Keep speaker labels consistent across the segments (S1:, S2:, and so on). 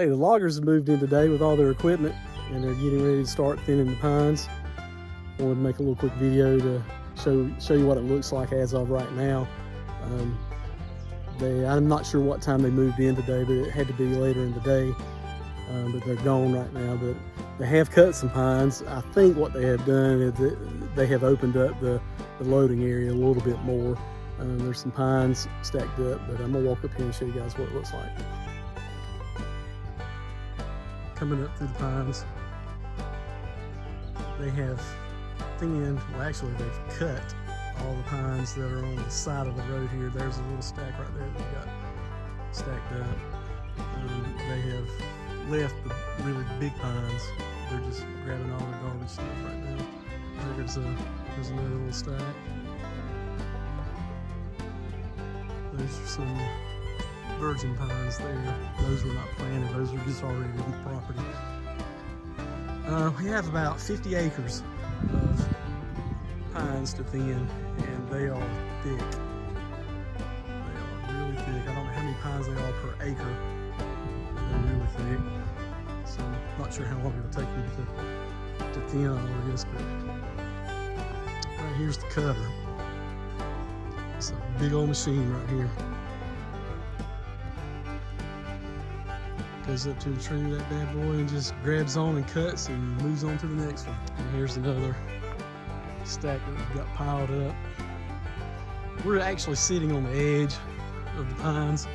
S1: Hey, the loggers have moved in today with all their equipment and they're getting ready to start thinning the pines. I wanted to make a little quick video to show you what it looks like as of right now. I'm not sure what time they moved in today, but it had to be later in the day. But they're gone right now. But they have cut some pines. I think what they have done is that they have opened up the loading area a little bit more. There's some pines stacked up, but I'm gonna walk up here and show you guys what it looks like. Coming up through the pines, they have thinned, well actually they've cut all the pines that are on the side of the road here. There's a little stack right there that we got stacked up. They have left the really big pines. They're just grabbing all the garbage stuff right now. There's another little stack. Those are some virgin pines there. Those were not planted, those are just already in the property. We have about 50 acres of pines to thin, and they are thick. They are really thick. I don't know how many pines they are per acre. They're really thick. So I'm not sure how long it'll take me to thin all of this, but right here's the cutter. It's a big old machine right here. Goes up to the tree with that bad boy and just grabs on and cuts and moves on to the next one. And here's another stack that we've got piled up. We're actually sitting on the edge of the pines.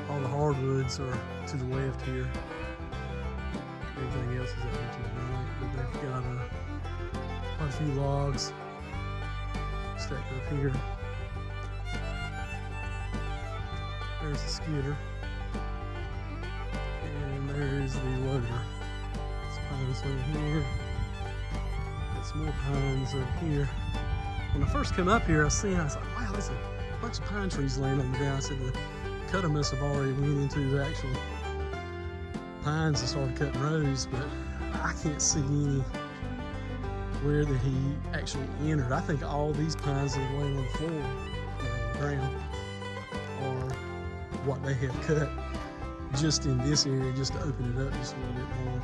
S1: All the hardwoods are to the left here. Everything else is up here to the right. But they've got quite a few logs stacked up here. There's the skidder. And there's the loader. There's pines over here. Got some more pines over here. When I first come up here, I was like, wow, there's a bunch of pine trees laying on the ground. I said the cutter must have already went into the actual pines and started cutting rows, but I can't see anywhere that he actually entered. I think all these pines that are laying on the floor, on the ground, are what they have cut just in this area, just to open it up just a little bit more.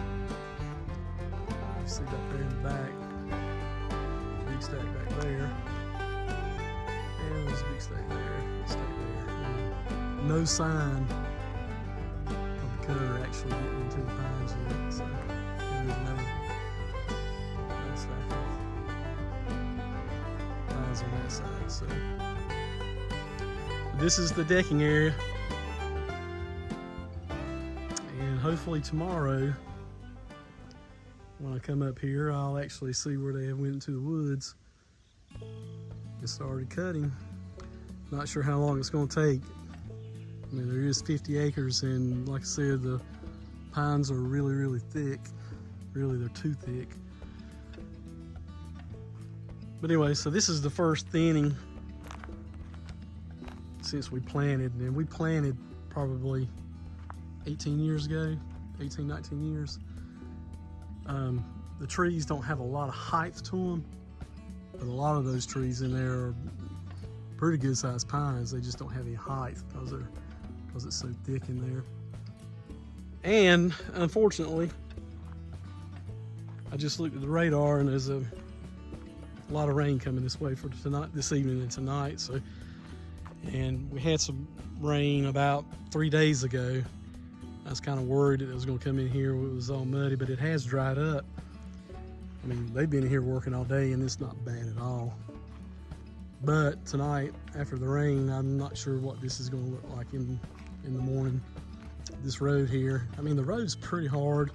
S1: You see that there in the back, big stack back there, and there's a big stack there, big stack there. No sign of the cutter actually getting into the pines yet, so and there's no stack of pines on that side. So this is the decking area. Hopefully tomorrow, when I come up here, I'll actually see where they have went into the woods and started cutting. Not sure how long it's going to take. I mean, there is 50 acres, and like I said, the pines are really, really thick. Really, they're too thick. But anyway, so this is the first thinning since we planted, and we planted probably 18 years ago, 18, 19 years. The trees don't have a lot of height to them, but a lot of those trees in there are pretty good sized pines. They just don't have any height because it's so thick in there. And unfortunately, I just looked at the radar and there's a lot of rain coming this way for tonight, this evening and tonight. And we had some rain about 3 days ago. I was kind of worried that it was going to come in here when it was all muddy, but it has dried up. I mean, they've been here working all day and it's not bad at all. But tonight, after the rain, I'm not sure what this is going to look like in the morning. This road here, I mean, the road's pretty hard,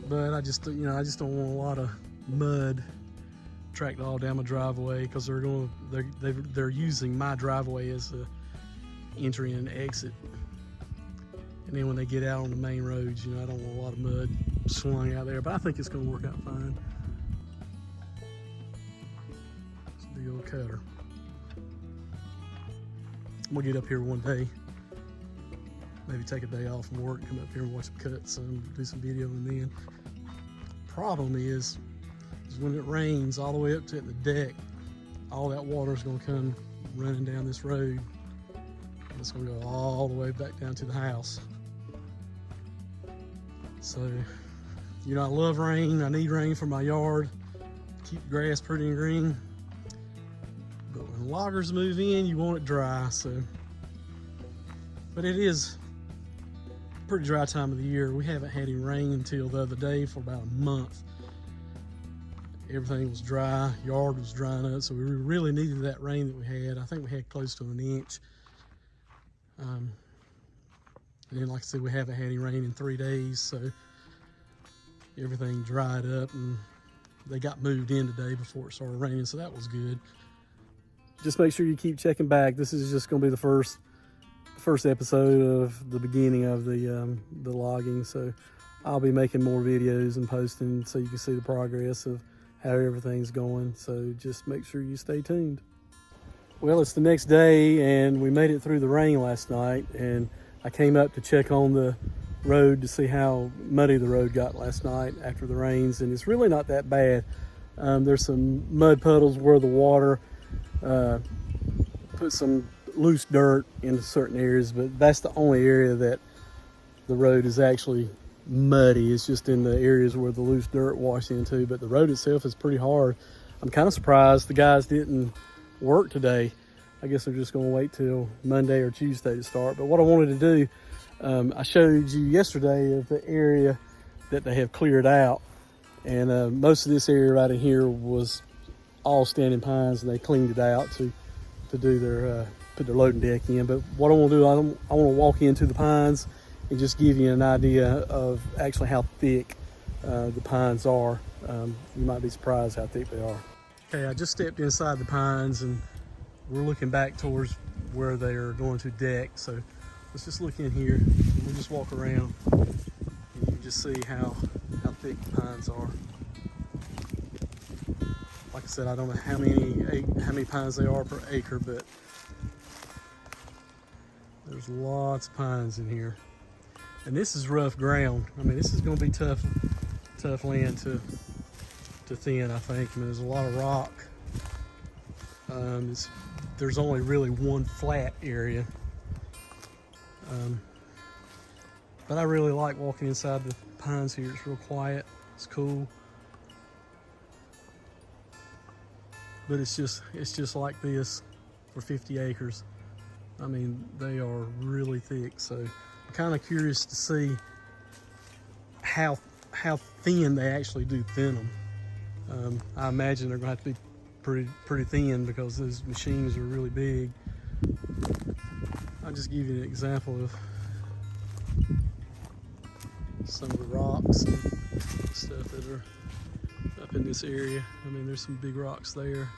S1: but I just don't want a lot of mud tracked all down my driveway, because they're using my driveway as a entry and exit. And then when they get out on the main roads, I don't want a lot of mud slung out there, but I think it's going to work out fine. It's a big old cutter. I'm going to get up here one day, maybe take a day off from work, come up here and watch some cuts and do some video. And then problem is when it rains all the way up to the deck, all that water is going to come running down this road. And it's gonna go all the way back down to the house. So, you know, I love rain. I need rain for my yard, keep the grass pretty and green. But when loggers move in, you want it dry. So, but it is a pretty dry time of the year. We haven't had any rain until the other day for about a month. Everything was dry, yard was drying up, so we really needed that rain that we had. I think we had close to an inch. And then, like I said, we haven't had any rain in 3 days, so everything dried up, and they got moved in today before it started raining, so that was good. Just make sure you keep checking back. This is just going to be the first episode of the beginning of the logging, so I'll be making more videos and posting so you can see the progress of how everything's going. So just make sure you stay tuned. Well, it's the next day, and we made it through the rain last night, and I came up to check on the road to see how muddy the road got last night after the rains, and it's really not that bad. There's some mud puddles where the water put some loose dirt into certain areas, but that's the only area that the road is actually muddy. It's just in the areas where the loose dirt washed into, but the road itself is pretty hard. I'm kind of surprised the guys didn't work today. I guess they're just going to wait till Monday or Tuesday to start. But what I wanted to do, I showed you yesterday of the area that they have cleared out, and most of this area right in here was all standing pines, and they cleaned it out to do their put their loading deck in. But what I want to do, I want to walk into the pines and just give you an idea of actually how thick the pines are. You might be surprised how thick they are. Okay, I just stepped inside the pines, and we're looking back towards where they are going to deck. So let's just look in here. We'll just walk around, and you can just see how thick the pines are. Like I said, I don't know how many pines they are per acre, but there's lots of pines in here. And this is rough ground. I mean, this is going to be tough land to thin, I think. I mean, there's a lot of rock. There's only really one flat area. But I really like walking inside the pines here. It's real quiet. It's cool. But it's just like this for 50 acres. I mean, they are really thick. So I'm kind of curious to see how thin they actually do thin them. I imagine they're going to have to be pretty thin because those machines are really big. I'll just give you an example of some of the rocks and stuff that are up in this area. I mean, there's some big rocks there.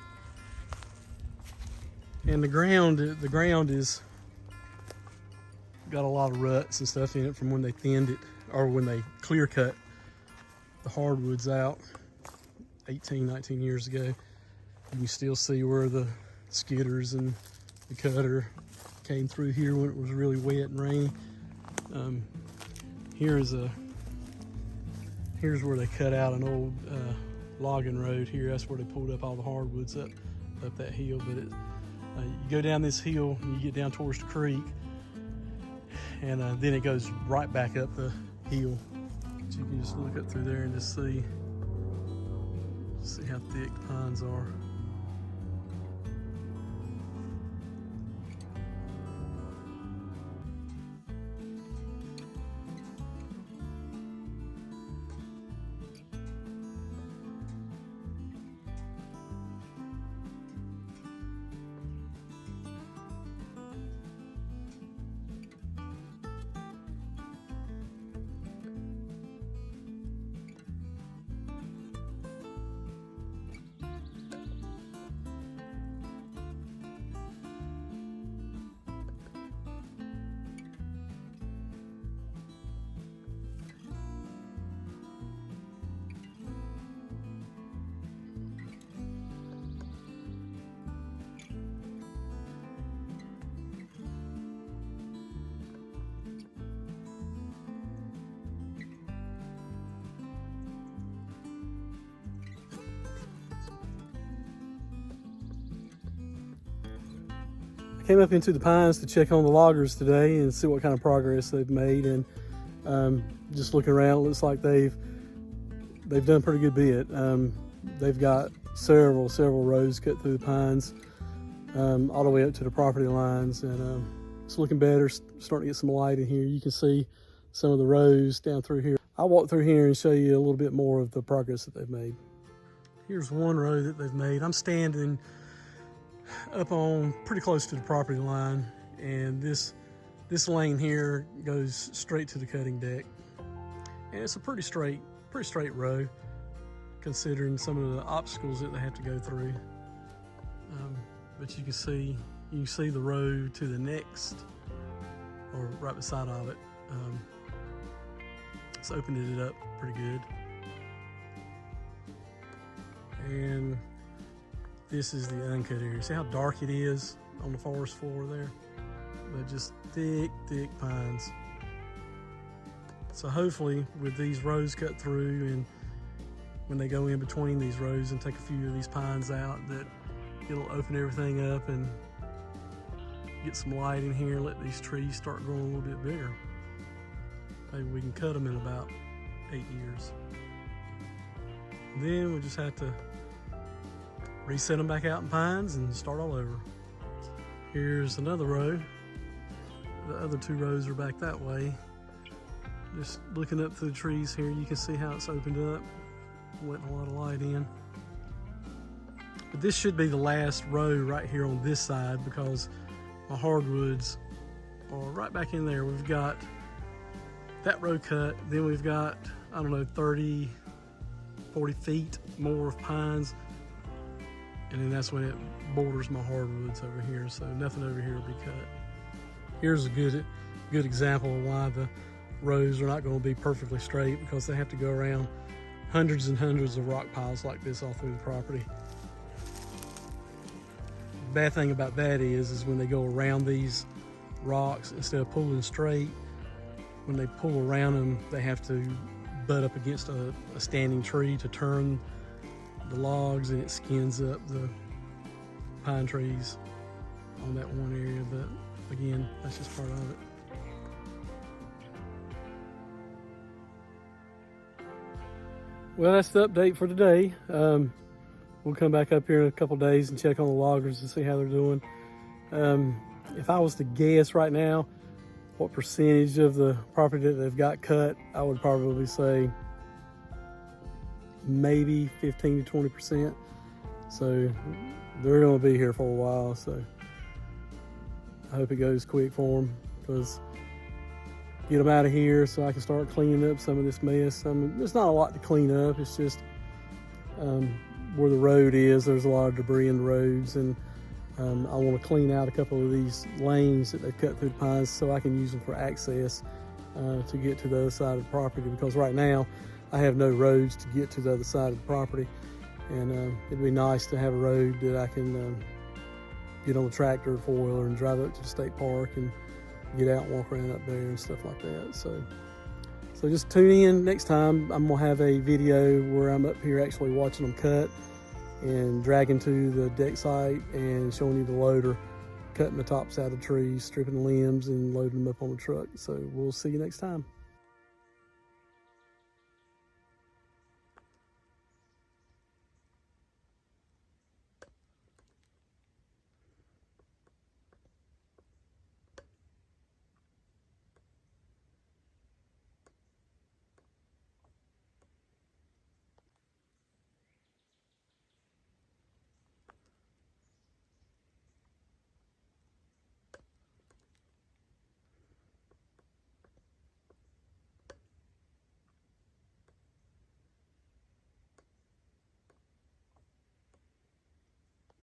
S1: And the ground is got a lot of ruts and stuff in it from when they thinned it, or when they clear cut the hardwoods out 18, 19 years ago. You can still see where the skidders and the cutter came through here when it was really wet and rainy. Here's where they cut out an old logging road here. That's where they pulled up all the hardwoods up that hill. But you go down this hill and you get down towards the creek, and then it goes right back up the hill. But you can just look up through there and just see how thick the pines are. came up into the pines to check on the loggers today and see what kind of progress they've made. And just looking around, it looks like they've done a pretty good bit. They've got several rows cut through the pines all the way up to the property lines, and it's looking better. Starting to get some light in here. You can see some of the rows down through here. I'll walk through here and show you a little bit more of the progress that they've made. Here's one row that they've made. I'm standing up on pretty close to the property line, and this lane here goes straight to the cutting deck, and it's a pretty straight row considering some of the obstacles that they have to go through. But you can see the row to the next, or right beside of it. It's opened it up pretty good. And this is the uncut area. See how dark it is on the forest floor there? But just thick pines. So hopefully with these rows cut through, and when they go in between these rows and take a few of these pines out, that it'll open everything up and get some light in here, let these trees start growing a little bit bigger. Maybe we can cut them in about 8 years. Then we just have to reset them back out in pines and start all over. Here's another row. The other 2 rows are back that way. Just looking up through the trees here, you can see how it's opened up, letting a lot of light in. But this should be the last row right here on this side, because my hardwoods are right back in there. We've got that row cut, then we've got, I don't know, 30, 40 feet more of pines, and then that's when it borders my hardwoods over here, so nothing over here will be cut. Here's a good example of why the rows are not going to be perfectly straight, because they have to go around hundreds and hundreds of rock piles like this all through the property. The bad thing about that is when they go around these rocks, instead of pulling straight, when they pull around them, they have to butt up against a standing tree to turn the logs, and it skins up the pine trees on that one area. But again, that's just part of it. Well, that's the update for today. We'll come back up here in a couple days and check on the loggers and see how they're doing. If I was to guess right now what percentage of the property that they've got cut, I would probably say maybe 15 to 20%. So they're going to be here for a while. So I hope it goes quick for them, because get them out of here so I can start cleaning up some of this mess. I mean, there's not a lot to clean up. It's just where the road is, there's a lot of debris in the roads, and I want to clean out a couple of these lanes that they've cut through the pines so I can use them for access to get to the other side of the property, because right now I have no roads to get to the other side of the property, and it'd be nice to have a road that I can get on the tractor or four-wheeler and drive up to the state park and get out and walk around up there and stuff like that. So just tune in next time. I'm gonna have a video where I'm up here actually watching them cut and dragging to the deck site and showing you the loader cutting the tops out of trees, stripping the limbs and loading them up on the truck. So we'll see you next time.